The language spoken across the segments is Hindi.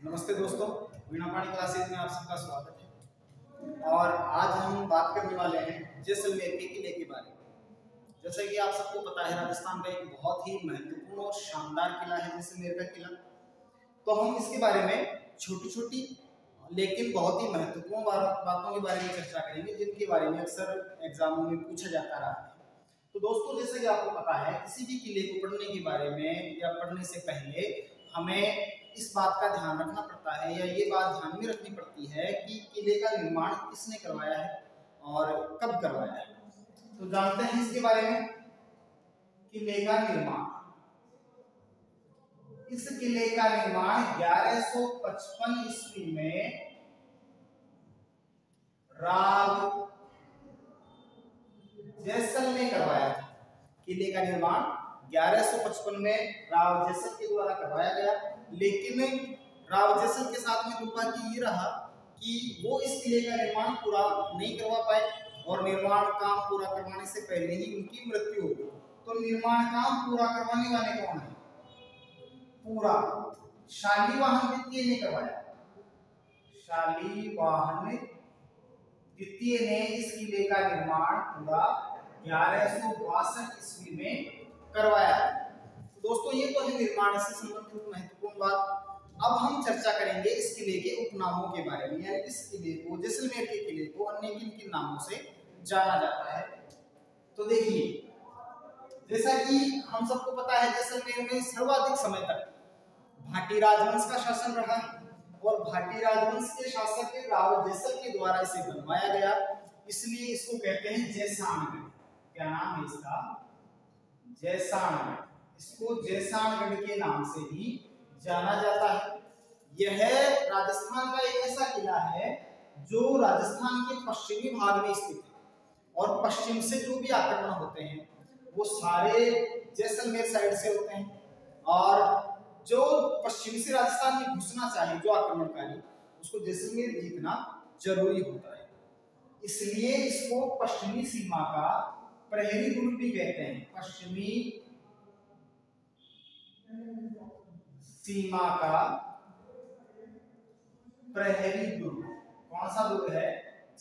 नमस्ते दोस्तों, वीणा पाणी क्लासेज में आप सबका स्वागत है। और आज हम बात करने वाले हैं जैसलमेर के किले के बारे में। जैसा कि आप सबको पता है, राजस्थान का एक बहुत ही महत्वपूर्ण और शानदार किला है जैसलमेर का किला। तो हम इसके बारे में छोटी छोटी लेकिन बहुत ही महत्वपूर्ण बातों के बारे में चर्चा करेंगे, जिनके बारे में अक्सर एग्जामों में पूछा जाता रहा है। तो दोस्तों, जैसे कि आपको पता है, किसी भी किले को पढ़ने के बारे में या पढ़ने से पहले हमें इस बात का ध्यान रखना पड़ता है या ये बात ध्यान में रखनी पड़ती है कि किले का निर्माण किसने करवाया है और कब करवाया है। तो जानते हैं इसके बारे में। किले का निर्माण, इस किले का निर्माण 1155 ईस्वी में राव जैसल ने करवाया था। किले का निर्माण 1155 में राव जैसल के द्वारा करवाया गया, लेकिन राव जैसल के साथ में दुर्भाग्य ये रहा कि वो इस किले का निर्माण पूरा नहीं करवा पाए और निर्माण काम पूरा करवाने से पहले ही उनकी मृत्यु हो गई। तो निर्माण काम पूरा करवाने वाले कौन है? पूरा शालिवाहन द्वितीय ने करवाया। शालिवाहन द्वितीय ने इस किले का निर्माण पूरा 1162 ईस्वी में करवाया। दोस्तों, ये तो है निर्माण से संबंधित महत्वपूर्ण बात। अब हम चर्चा करेंगे इस किले के उपनामों के बारे में, यानी इस किले को, जैसलमेर के किले को अन्य किन किन नामों से जाना जाता है। तो देखिए, जैसा कि हम सबको पता है, जैसलमेर में सर्वाधिक समय तक भाटी राजवंश का शासन रहा और भाटी राजवंश के शासक राव जैसल के द्वारा इसे बनवाया गया, इसलिए इसको कहते हैं जैसाणगढ़। क्या नाम है इसका? जैसाणगढ़। इसको जैसाणगढ़ के नाम से भी जाना जाता है। यह राजस्थान का एक ऐसा किला है जो राजस्थान के पश्चिमी भाग में स्थित है और पश्चिम से जो भी आक्रमण होते हैं वो सारे जैसलमेर साइड से होते हैं, और जो पश्चिम से राजस्थान में घुसना चाहे जो आक्रमणकारी, उसको जैसलमेर जीतना जरूरी होता है। इसलिए इसको पश्चिमी सीमा का प्रहरी दुर्ग भी कहते हैं। पश्चिमी सीमा का प्रहरी दुर्ग। कौन सा दुर्ग है?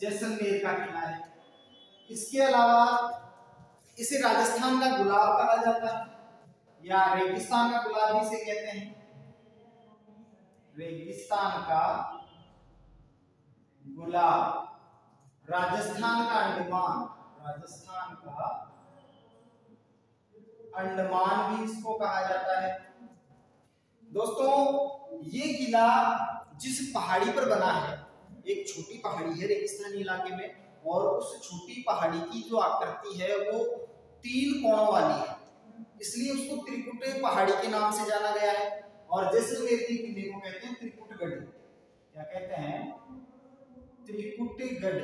जैसलमेर का किला है। इसके अलावा इसे राजस्थान का गुलाब कहा जाता है या रेगिस्तान का गुलाब भी इसे कहते हैं। रेगिस्तान का गुलाब, राजस्थान का अंडमान, राजस्थान का अंडमान भी इसको कहा जाता है। दोस्तों, ये किला जिस पहाड़ी पर बना है, एक छोटी पहाड़ी है रेगिस्तानी इलाके में, और उस छोटी पहाड़ी की जो आकृति है वो 3 कोणों वाली है, इसलिए उसको त्रिकुट पहाड़ी के नाम से जाना गया है। और जैसलमेर के किले को कहते हैं त्रिकुटगढ़। क्या कहते हैं? त्रिकुटगढ़।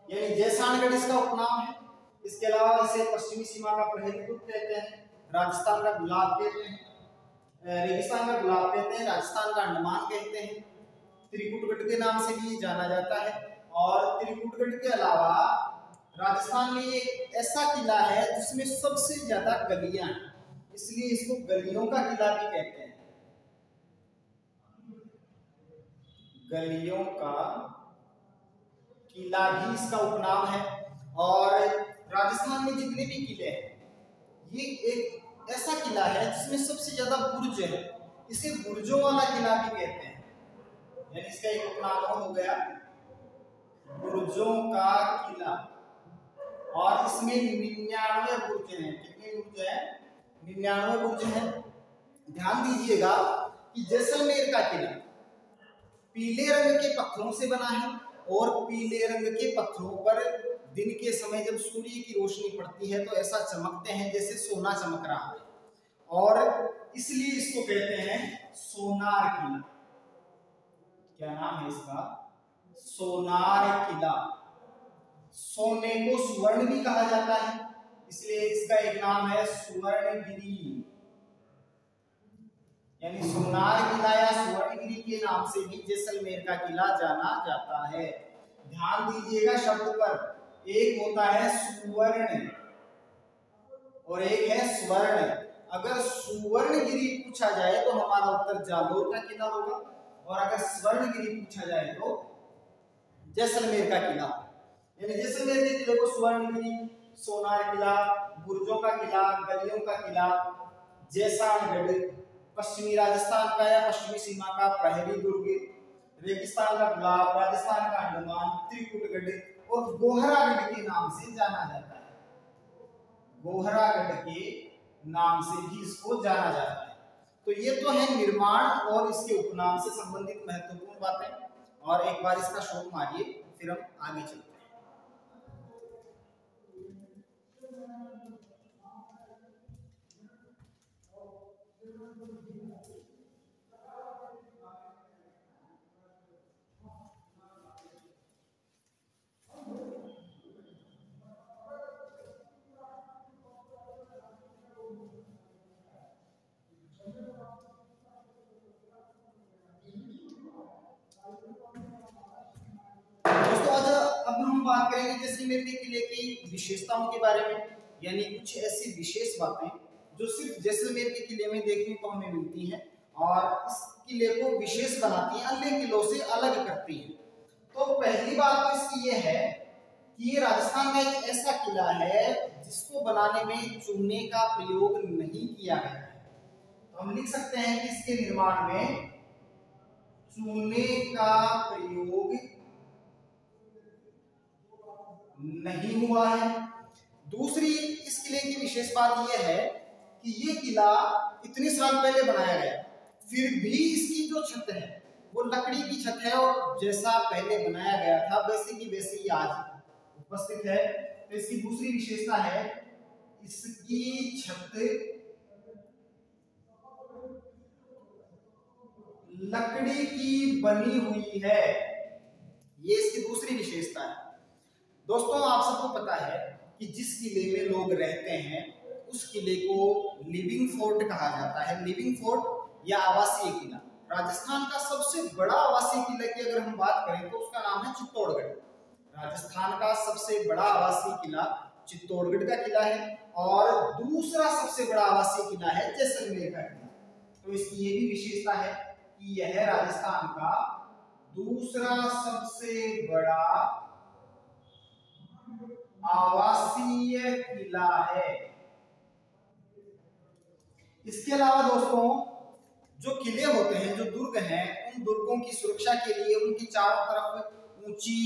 यानी जैसाणगढ़ इसका उपनाम है। इसके अलावा इसे पश्चिमी सीमा का प्रहरी दुर्ग कहते हैं, राजस्थान का गुलाब कहते हैं, रेगिस्तान का गुलाब कहते हैं, राजस्थान का अंडमान कहते हैं, त्रिकुटगढ़ के नाम से भी जाना जाता है। और त्रिकुटगढ़ के अलावा राजस्थान में एक ऐसा किला है जिसमें सबसे ज्यादा गलियां हैं, इसलिए इसको गलियों का किला भी कहते हैं। गलियों का किला भी इसका उपनाम है। और राजस्थान में जितने भी किले हैं, ये एक ऐसा किला है जिसमें सबसे ज्यादा बुर्ज है, इसे बुर्जों वाला किला भी कहते हैं। यानी इसका एक उपनाम हो गया बुर्जों का किला। और इसमें 99 बुर्ज हैं। कितने बुर्ज हैं? 99 बुर्ज हैं। ध्यान दीजिएगा कि जैसलमेर का किला पीले रंग के पत्थरों से बना है, और पीले रंग के पत्थरों पर दिन के समय जब सूर्य की रोशनी पड़ती है तो ऐसा चमकते हैं जैसे सोना चमक रहा है, और इसलिए इसको कहते हैं सोनार किला। क्या नाम है इसका? सोनार किला। सोने को सुवर्ण भी कहा जाता है, इसलिए इसका एक नाम है सुवर्णगिरी। यानी सोनार किला या सुवर्णगिरी के नाम से भी जैसलमेर का किला जाना जाता है। ध्यान दीजिएगा शब्द पर, एक होता है सुवर्ण और एक है स्वर्ण। अगर सुवर्णगिरी पूछा जाए तो हमारा उत्तर जालोर का किला होगा, और अगर स्वर्णगिरी पूछा जाए तो जैसलमेर का किला। यानी जैसलमेर के किले को स्वर्णगिरी, सोनार किला, बुर्जों का किला, गलियों का किला, जैसाणगढ़, पश्चिमी राजस्थान का या पश्चिमी सीमा का प्रहरी दुर्ग, रेगिस्तान का गुलाब, राजस्थान का अंडमान, त्रिकुटगढ़ और गोहरागढ़ के नाम से जाना जाता है। गोहरागढ़ के नाम से भी इसको जाना जाता है। तो ये तो है निर्माण और इसके उपनाम से संबंधित महत्वपूर्ण बातें। और एक बार इसका शॉट मारिए, फिर हम आगे चलते हैं। बात करेंगे जैसलमेर के किले की विशेषताओं के बारे में, यानी कुछ ऐसी विशेष बातें जो सिर्फ जैसलमेर के किले में देखने को हमें मिलती हैं और इस किले को विशेष बनाती हैं, अन्य किलों से अलग करती हैं। तो पहली बात तो इसकी ये है कि ये राजस्थान का एक ऐसा किला है जिसको बनाने में चूने का प्रयोग नहीं किया गया है। तो हम लिख सकते हैं कि इसके निर्माण में चूने का प्रयोग नहीं हुआ है। दूसरी इस किले की विशेष बात यह है कि ये किला इतने साल पहले बनाया गया, फिर भी इसकी जो छत है वो लकड़ी की छत है और जैसा पहले बनाया गया था वैसे की वैसे ही आज उपस्थित है। तो इसकी दूसरी विशेषता है इसकी छत लकड़ी की बनी हुई है, ये इसकी दूसरी विशेषता है। दोस्तों आप सबको पता है कि जिस किले में लोग रहते हैं उस किले को लिविंग फोर्ट कहा जाता है। लिविंग फोर्ट या आवासीय किला। राजस्थान का सबसे बड़ा आवासीय किला की अगर हम बात करें तो उसका नाम है चित्तौड़गढ़। राजस्थान का सबसे बड़ा आवासीय किला चित्तौड़गढ़ का किला है और दूसरा सबसे बड़ा आवासीय किला है जैसलमेर का किला। तो इसकी ये भी विशेषता है कि यह राजस्थान का दूसरा सबसे बड़ा आवासीय किला है। इसके अलावा दोस्तों जो किले होते हैं, जो दुर्ग हैं, उन दुर्गों की सुरक्षा के लिए उनकी चारों तरफ ऊंची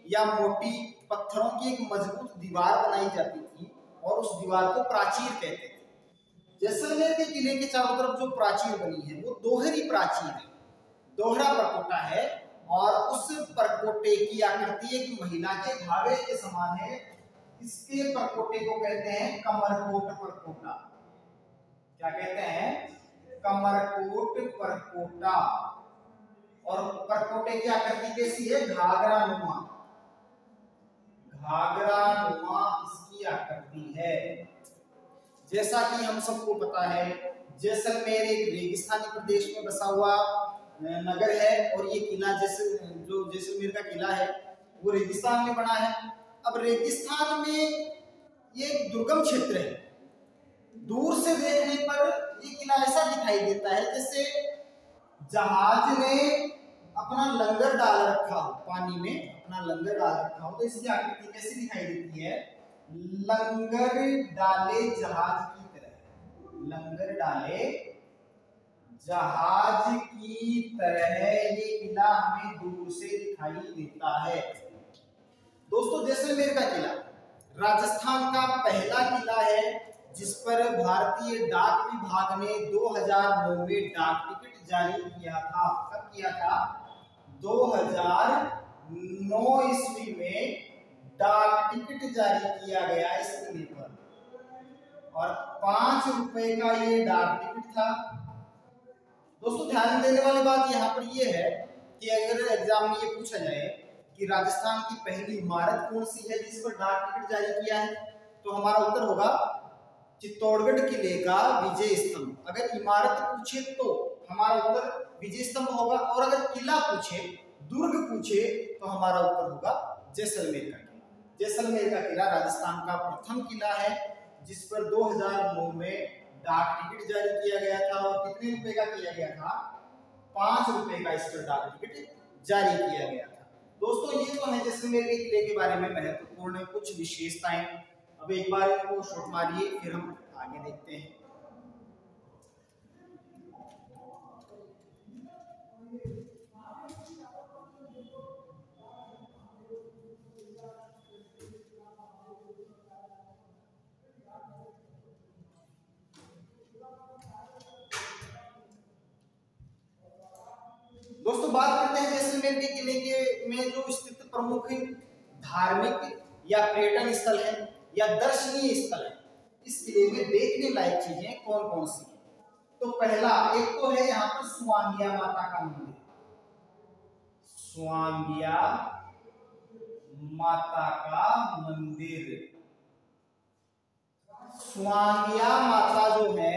या मोटी पत्थरों की एक मजबूत दीवार बनाई जाती थी और उस दीवार को प्राचीर कहते थे। जैसलमेर के किले के चारों तरफ जो प्राचीर बनी है वो दोहरी प्राचीर है, दोहरा परकोटा है और उस परकोटे की आकृति एक महिला के घावे के समान है। इसके परकोटे को कहते हैं कमरकोट परकोटा। क्या कहते हैं? कमरकोट परकोटा। और परकोटे की आकृति कैसी है? घाघरा नुमा। घाघरा नुमा इसकी आकृति है। जैसा कि हम सबको पता है जैसलमेर एक रेगिस्तानी प्रदेश में बसा हुआ नगर है और ये किला जो जैसलमेर का किला है वो रेगिस्तान में बना है। अब रेगिस्तान में ये एक दुर्गम क्षेत्र है। दूर से देखने पर ये किला ऐसा दिखाई देता है जैसे जहाज ने अपना लंगर डाल रखा हो, पानी में अपना लंगर डाल रखा हो। तो इसकी आकृति कैसी दिखाई देती है? लंगर डाले जहाज की तरह। लंगर डाले जहाज की तरह ये किला हमें दूर से दिखाई देता है। दोस्तों जैसलमेर का किला राजस्थान का पहला किला है जिस पर भारतीय डाक विभाग ने 2009 में डाक टिकट जारी किया था। कब किया था? 2009 ईस्वी में डाक टिकट जारी किया गया इस किले पर और 5 रुपए का ये डाक टिकट था। दोस्तों ध्यान देने वाली बात यहाँ पर यह है कि अगर एग्जाम में ये पूछा जाए कि राजस्थान की पहली इमारत कौन सी है जिस पर डाक टिकट जारी किया है, तो हमारा उत्तर होगा चित्तौड़गढ़ किले का विजय स्तंभ। अगर इमारत पूछे तो हमारा उत्तर विजय स्तंभ होगा और अगर किला पूछे, दुर्ग पूछे तो हमारा उत्तर होगा जैसलमेर का किला। जैसलमेर का किला राजस्थान का प्रथम किला है जिस पर 2009 में डाक टिकट जारी किया गया था और कितने रुपए का किया गया था, 5 रुपए का इस पर डाक टिकट जारी किया गया था। दोस्तों ये तो है जैसलमेर के किले के बारे में महत्वपूर्ण कुछ विशेषताएं। अब एक बार इनको शॉट मारिए, फिर हम आगे देखते हैं। दोस्तों बात करते हैं जैसलमेर के किले के में जो स्थित प्रमुख धार्मिक या पर्यटन स्थल है या दर्शनीय स्थल है। इस किले में देखने लायक चीजें कौन कौन सी हैं? तो पहला एक तो है यहाँ पर स्वांगिया माता का मंदिर। स्वांगिया माता का मंदिर। स्वांगिया माता जो है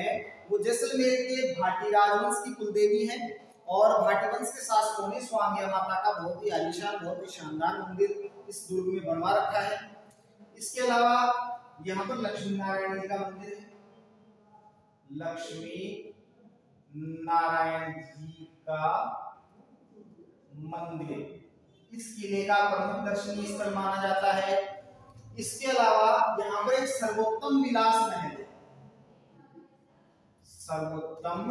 वो जैसलमेर के भाटी राजवंश की कुलदेवी है और भाटी वंश के शासकों ने स्वांगिया माता का बहुत ही आलीशान, बहुत ही शानदार मंदिर इस दुर्ग में बनवा रखा है। इसके अलावा यहाँ पर लक्ष्मी नारायण जी का मंदिर है। लक्ष्मी नारायण जी का मंदिर इस किले का प्रमुख दर्शनीय स्थल माना जाता है। इसके अलावा यहाँ पर एक सर्वोत्तम विलास महल है। सर्वोत्तम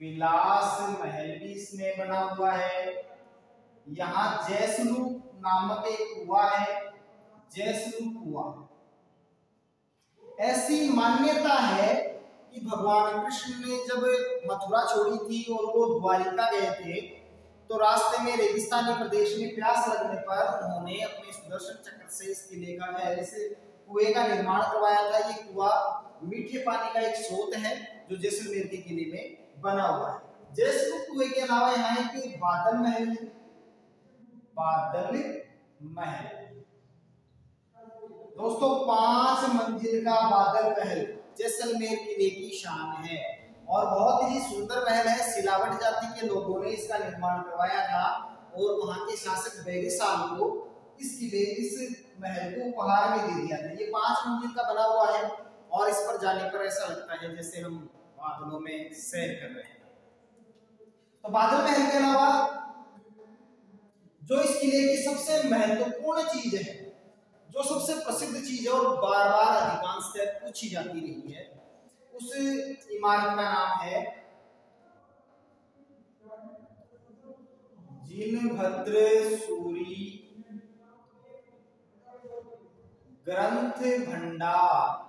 विलास महल भी इसमें बना हुआ है। यहाँ जयसलूप नामक एक कुआं है, जयसलूप कुआं। ऐसी मान्यता है कि भगवान कृष्ण ने जब मथुरा छोड़ी थी और वो द्वारिका गए थे तो रास्ते में रेगिस्तानी प्रदेश में प्यास लगने पर उन्होंने अपने सुदर्शन चक्र से इस किले का ऐसे कुएं का निर्माण करवाया था। ये कुआं मीठे पानी का एक स्रोत है जो जैसलमेर के किले में बना हुआ है। जैसलूप कुएं के अलावा यहाँ एक बादल महल है। बादल महल दोस्तों 5 मंजिल का बादल महल जैसलमेर किले की शान है और बहुत ही सुंदर महल है। सिलावट जाति के लोगों ने इसका निर्माण करवाया था और वहां के शासक बैरिसाल को इस महल को उपहार में दे दिया था। ये 5 मंजिल का बना हुआ है और इस पर जाने पर ऐसा लगता है जैसे हम बादलों में सैर कर रहे हैं। तो बादल महल के अलावा जो इस किले की सबसे महत्वपूर्ण चीज है, जो सबसे प्रसिद्ध चीज है और बार बार अधिकांशतः पूछी जाती रही है, उस इमारत का नाम है जिनभद्र सूरी ग्रंथ भंडार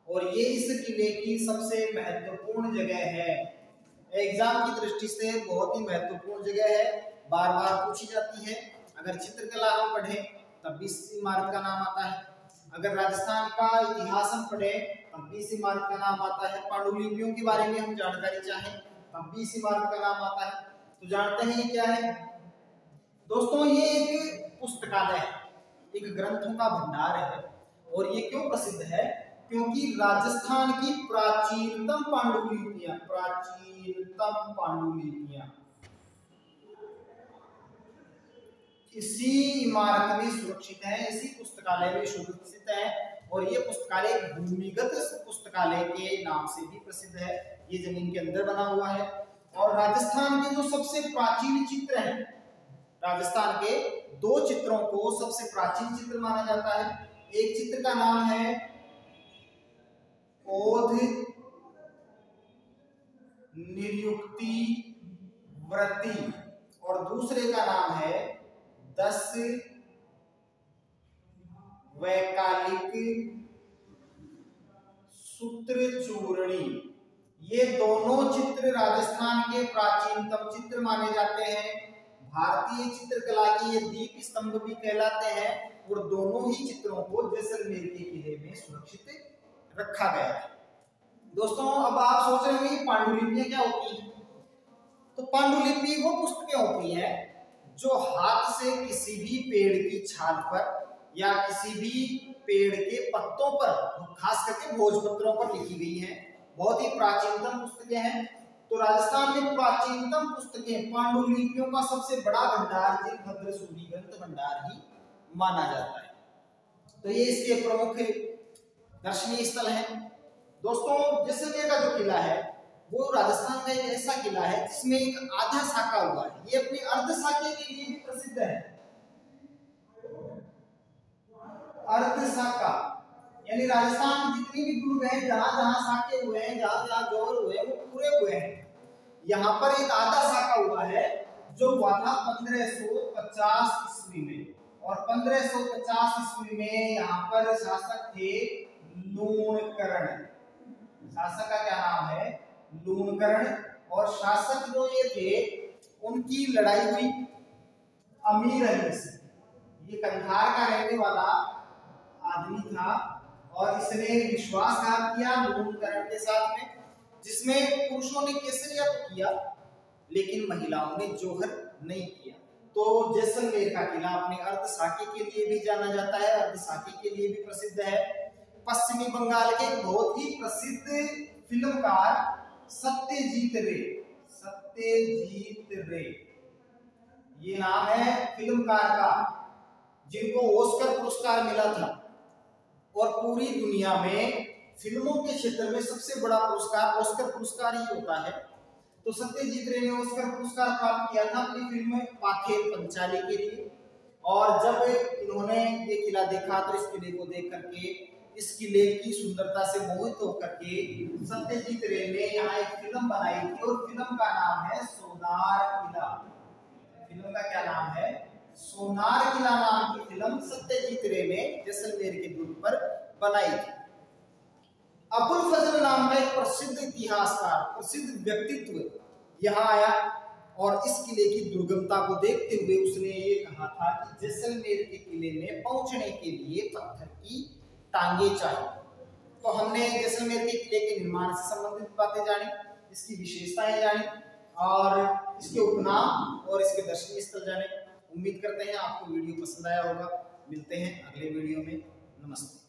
और ये इस किले की सबसे महत्वपूर्ण जगह है। एग्जाम की दृष्टि से बहुत ही महत्वपूर्ण जगह है, बार बार पूछी जाती है। अगर चित्रकला हम पढ़ें तब भी इस इमारत का नाम आता है। अगर राजस्थान का इतिहास हम पढ़ें तब भी इस इमारत का नाम आता है। पांडुलिपियों के बारे में हम जानकारी चाहें तब भी इस इमारत का नाम आता है। तो जानते हैं ये क्या है दोस्तों? ये एक पुस्तकालय है, एक ग्रंथों का भंडार है। और ये क्यों प्रसिद्ध है? क्योंकि राजस्थान की प्राचीनतम पांडुलिपियां इसी इमारत में सुरक्षित है, इसी पुस्तकालय में सुरक्षित है। और ये पुस्तकालय भूमिगत पुस्तकालय के नाम से भी प्रसिद्ध है। ये जमीन के अंदर बना हुआ है। और राजस्थान के जो सबसे प्राचीन चित्र हैं, राजस्थान के 2 चित्रों को सबसे प्राचीन चित्र माना जाता है। एक चित्र का नाम है ओध निरुक्ति व्रती और दूसरे का नाम है 10 वैकालिक सूत्र चूर्णी। ये दोनों चित्र राजस्थान के प्राचीनतम चित्र माने जाते हैं। भारतीय चित्रकला की ये दीप स्तंभ भी कहलाते हैं और दोनों ही चित्रों को जैसलमेर के किले में सुरक्षित रखा गया है। दोस्तों अब आप सोच रहे होंगे पांडुलिपियां क्या होती हैं? तो पांडुलिपि वो पुस्तकें होती हैं जो हाथ से किसी भी पेड़ की छाल पर या किसी भी पेड़ के पत्तों पर, खास करके भोजपत्रों पर लिखी गई हैं। बहुत ही प्राचीनतम पुस्तकें हैं। तो राजस्थान में प्राचीनतम पुस्तकें पांडुलिपियों का सबसे बड़ा भंडार जिनभद्र सूरी ग्रंथ भंडार ही माना जाता है। तो ये इसके प्रमुख दर्शनीय स्थल है। दोस्तों, जैसलमेर का जो किला है वो राजस्थान का एक ऐसा किला है जिसमें एक आधा साका हुआ है। ये अपने अर्ध साके के लिए भी प्रसिद्ध है। अर्ध साका यानी राजस्थान में जितनी भी दुर्ग है, जहां जहां साके हुए हैं, जहां जहां जोहर हुए हैं, वो पूरे हुए हैं। यहाँ पर एक आधा साका हुआ है जो हुआ था 1550 ईस्वी में, और 1550 ईस्वी में यहाँ पर शासक थे लूणकरण। शासक का क्या नाम है? लूणकरण। और शासक जो ये थे उनकी लड़ाई हुई अमीर अली से। ये कंधार का रहने वाला आदमी था और इसने विश्वासघात किया लूणकरण के साथ में, जिसमें पुरुषों ने केसरिया तो किया लेकिन महिलाओं ने जौहर नहीं किया। तो जैसलमेर का किला अपने अर्ध साके के लिए भी जाना जाता है, अर्ध साके के लिए भी प्रसिद्ध है। पश्चिमी बंगाल के बहुत ही प्रसिद्ध फिल्मकार सत्यजीत रे, सत्यजीत रे ये नाम है फिल्मकार का, जिनको ऑस्कर पुरस्कार मिला था। और पूरी दुनिया में फिल्मों के क्षेत्र में सबसे बड़ा पुरस्कार ऑस्कर पुरस्कार ही होता है। तो सत्यजीत रे ने ऑस्कर पुरस्कार प्राप्त किया था अपनी फिल्म पाखेर पंचाली के लिए। और जब इन्होंने ये किला देखा तो इस किले को देख करके, इस किले की सुंदरता से मोहित होकर के सत्यजीत रे ने यहाँ एक फिल्म बनाई थी, और फिल्म का नाम है सोनार किला। फिल्म का क्या नाम है? सोनार किला नाम की फिल्म सत्यजीत रे ने जैसलमेर के दुर्ग पर बनाई थी। अबुल फजल नाम का एक प्रसिद्ध इतिहासकार, प्रसिद्ध व्यक्तित्व यहाँ आया और इस किले की दुर्गमता को देखते हुए उसने ये कहा था कि जैसलमेर के किले में पहुंचने के लिए पत्थर की टांगे चाहिए। तो हमने जैसलमेर के किले के निर्माण से संबंधित बातें जानी, इसकी विशेषताएं जानी और इसके उपनाम और इसके दर्शनीय स्थल जाने। उम्मीद करते हैं आपको वीडियो पसंद आया होगा। मिलते हैं अगले वीडियो में। नमस्ते।